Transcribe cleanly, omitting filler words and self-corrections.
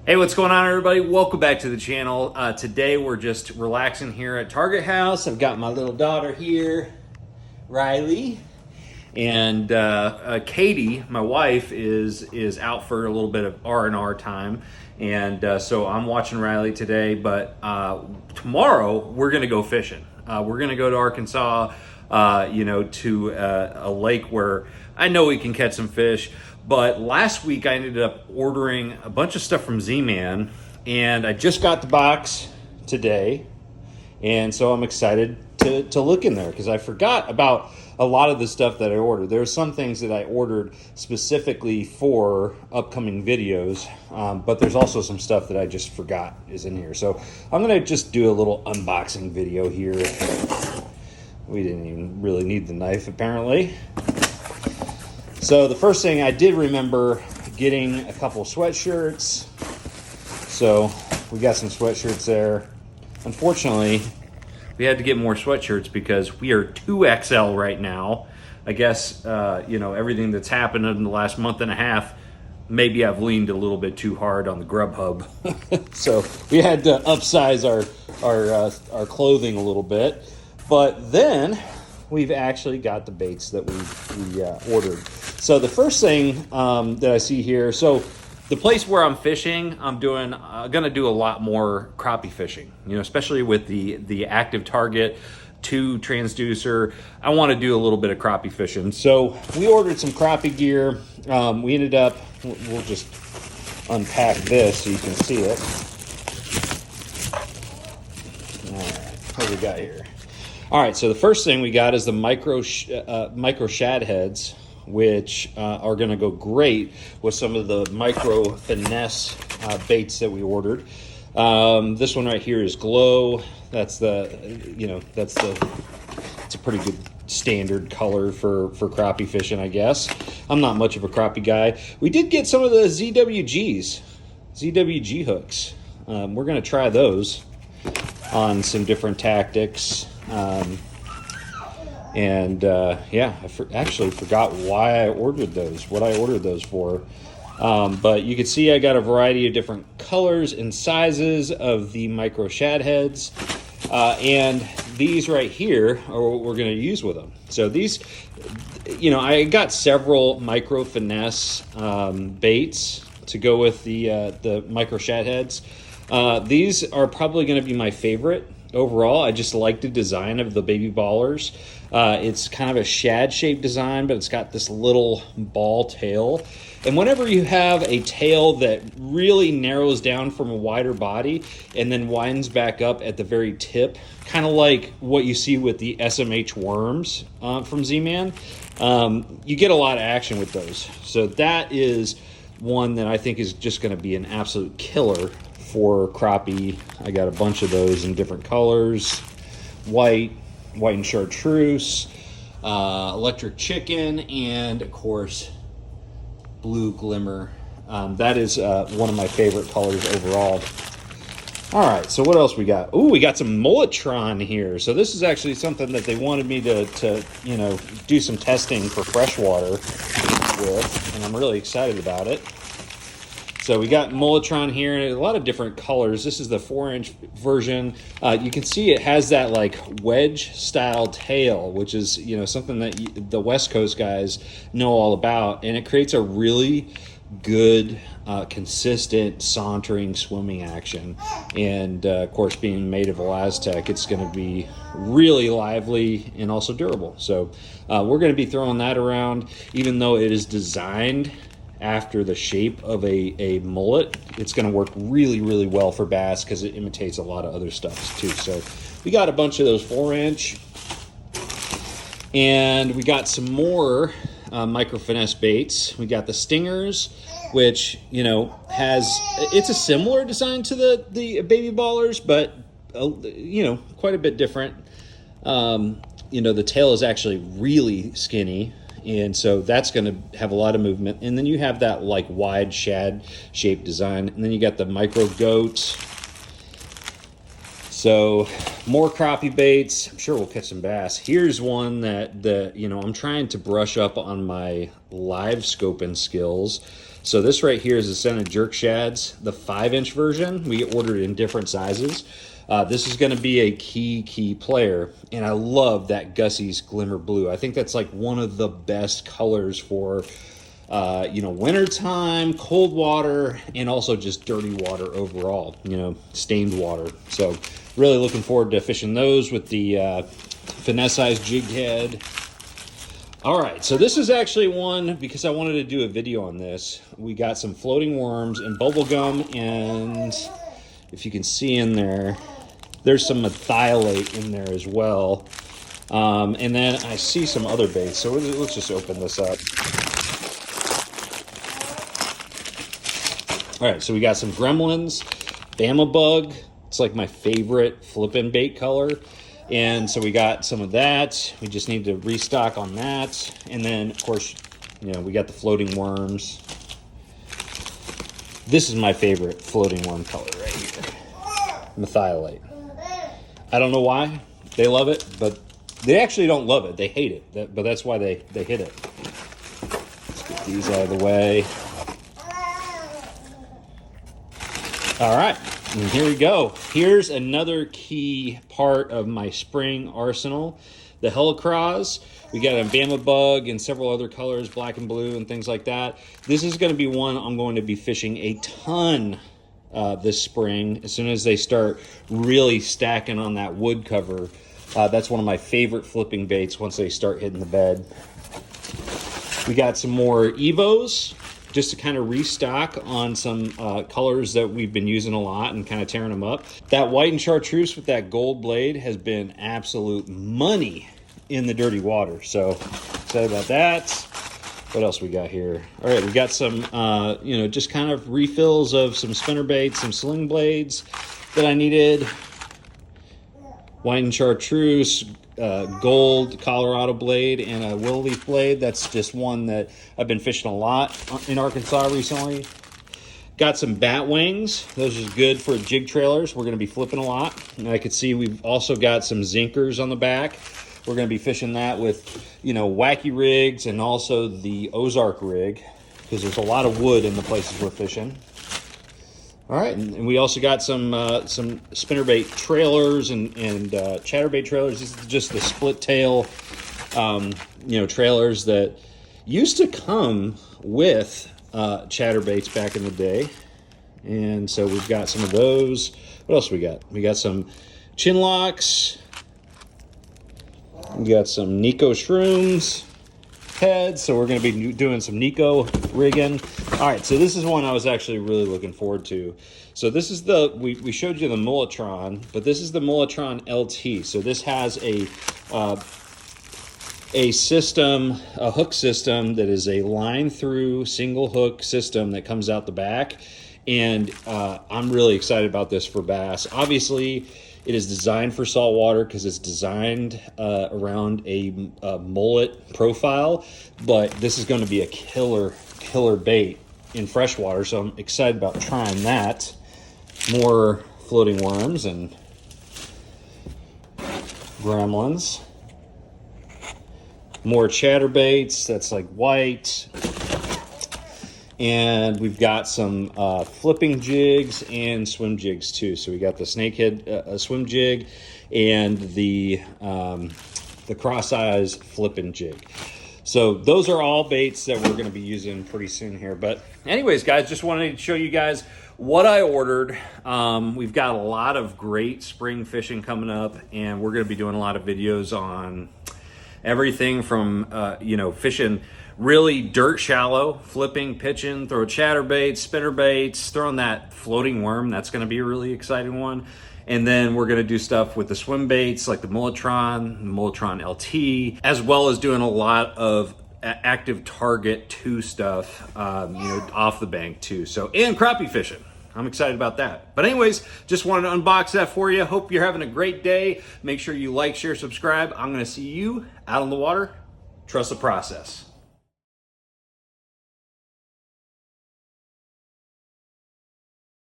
Hey, what's going on, everybody? Welcome back to the channel. Today we're just relaxing here at Target House. I've got my little daughter here, Riley, and Katie, my wife, is out for a little bit of R&R time, and so I'm watching Riley today. But tomorrow we're gonna go fishing. We're gonna go to Arkansas, to a lake where I know we can catch some fish. But last week I ended up ordering a bunch of stuff from Z-Man, and I just got the box today, and so I'm excited to look in there because I forgot about a lot of the stuff that I ordered. There are some things that I ordered specifically for upcoming videos, but there's also some stuff that I just forgot is in here. So I'm gonna just do a little unboxing video here. We didn't even really need the knife apparently. So the first thing I did remember getting a couple of sweatshirts. So we got some sweatshirts there. Unfortunately, we had to get more sweatshirts because we are 2XL right now. I guess, everything that's happened in the last month and a half, maybe I've leaned a little bit too hard on the Grubhub. So we had to upsize our clothing a little bit. But then we've actually got the baits that we ordered. So the first thing that I see here, so the place where I'm fishing, I'm gonna do a lot more crappie fishing. Especially with the active target 2 transducer, I want to do a little bit of crappie fishing. So we ordered some crappie gear. We ended up, we'll just unpack this so you can see it. All right, what do we got here? All right, so the first thing we got is the micro shad heads, which are going to go great with some of the micro finesse baits that we ordered. This one right here is glow. It's a pretty good standard color for crappie fishing, I guess. I'm not much of a crappie guy. We did get some of the ZWG hooks. We're going to try those on some different tactics. I actually forgot why I ordered those, what I ordered those for. But you can see I got a variety of different colors and sizes of the micro shad heads. And these right here are what we're going to use with them. So these, I got several micro finesse baits to go with the micro shad heads. These are probably going to be my favorite. Overall, I just like the design of the baby ballers. It's kind of a shad-shaped design, but it's got this little ball tail. And whenever you have a tail that really narrows down from a wider body and then widens back up at the very tip, kind of like what you see with the SMH worms from Z-Man, you get a lot of action with those. So that is one that I think is just going to be an absolute killer for crappie. I got a bunch of those in different colors: white and chartreuse, electric chicken, and of course blue glimmer. That is one of my favorite colors overall. All right, so what else we got? Ooh, we got some Mulletron here. So this is actually something that they wanted me to do some testing for freshwater with, and I'm really excited about it. So we got Mulletron here in a lot of different colors. This is the 4-inch version. You can see it has that like wedge style tail, which is something that the West Coast guys know all about, and it creates a really good, consistent sauntering swimming action. And of course, being made of Elastec, it's going to be really lively and also durable. So we're going to be throwing that around, even though it is designed after the shape of a mullet. It's going to work really, really well for bass because it imitates a lot of other stuff too. So we got a bunch of those 4-inch, and we got some more micro finesse baits. We got the Stingers, which it's a similar design to the baby ballers, but quite a bit different. The tail is actually really skinny, and so that's going to have a lot of movement. And then you have that like wide shad shaped design, and then you got the micro goats. So more crappie baits. I'm sure we'll catch some bass. Here's one that I'm trying to brush up on my live scoping skills. So this right here is a set of jerk shads, the 5-inch version. We ordered in different sizes. This is going to be a key player, and I love that Gussie's Glimmer Blue. I think that's like one of the best colors for wintertime, cold water, and also just dirty water overall, stained water. So really looking forward to fishing those with the finesse-sized jig head. All right, so this is actually one, because I wanted to do a video on this. We got some floating worms and bubble gum, and if you can see in there, there's some methylate in there as well. And then I see some other baits, so let's just open this up. All right, so we got some Gremlins, Bama Bug. It's like my favorite flippin' bait color. And so we got some of that. We just need to restock on that. And then, of course, we got the floating worms. This is my favorite floating worm color right here. Methylate. I don't know why they love it, but they actually don't love it. They hate it, but that's why they hit it. Let's get these out of the way. All right, and here we go. Here's another key part of my spring arsenal, the Helicross. We got a Bama Bug and several other colors, black and blue and things like that. This is going to be one I'm going to be fishing a ton this spring. As soon as they start really stacking on that wood cover, that's one of my favorite flipping baits once they start hitting the bed. We got some more Evos, just to kind of restock on some colors that we've been using a lot and kind of tearing them up. That white and chartreuse with that gold blade has been absolute money in the dirty water. So excited about that. What else we got here? All right, we got some, just kind of refills of some spinner baits, some sling blades that I needed. White and chartreuse, gold Colorado blade, and a willow leaf blade. That's just one that I've been fishing a lot in Arkansas recently. Got some bat wings. Those are good for jig trailers. We're going to be flipping a lot. And I can see we've also got some zinkers on the back. We're going to be fishing that with, wacky rigs and also the Ozark rig, because there's a lot of wood in the places we're fishing. All right, and we also got some spinnerbait trailers and chatterbait trailers. This is just the split tail, trailers that used to come with chatterbaits back in the day. And so we've got some of those. What else we got? We got some chin locks. We got some Nico Shrooms heads, so we're going to be doing some Nico rigging. All right, so this is one I was actually really looking forward to. So this is we showed you the Mulletron, but this is the Mulletron LT. So this has a system, a hook system that is a line through single hook system that comes out the back, and I'm really excited about this for bass. Obviously, it is designed for saltwater because it's designed around a mullet profile, but this is going to be a killer bait in freshwater, so I'm excited about trying that. More floating worms and gremlins. More chatterbaits, that's like white. And we've got some flipping jigs and swim jigs too. So we got the snakehead swim jig and the cross eyes flipping jig. So those are all baits that we're going to be using pretty soon here. But anyways, guys, just wanted to show you guys what I ordered. We've got a lot of great spring fishing coming up, and we're going to be doing a lot of videos on everything from fishing really dirt shallow, flipping, pitching, throw chatterbaits, spinner baits, throwing that floating worm. That's going to be a really exciting one. And then we're going to do stuff with the swim baits like the Mulletron LT, as well as doing a lot of active target 2 stuff, off the bank too. So, and crappie fishing. I'm excited about that. But anyways, just wanted to unbox that for you. Hope you're having a great day. Make sure you like, share, subscribe. I'm going to see you out on the water. Trust the process.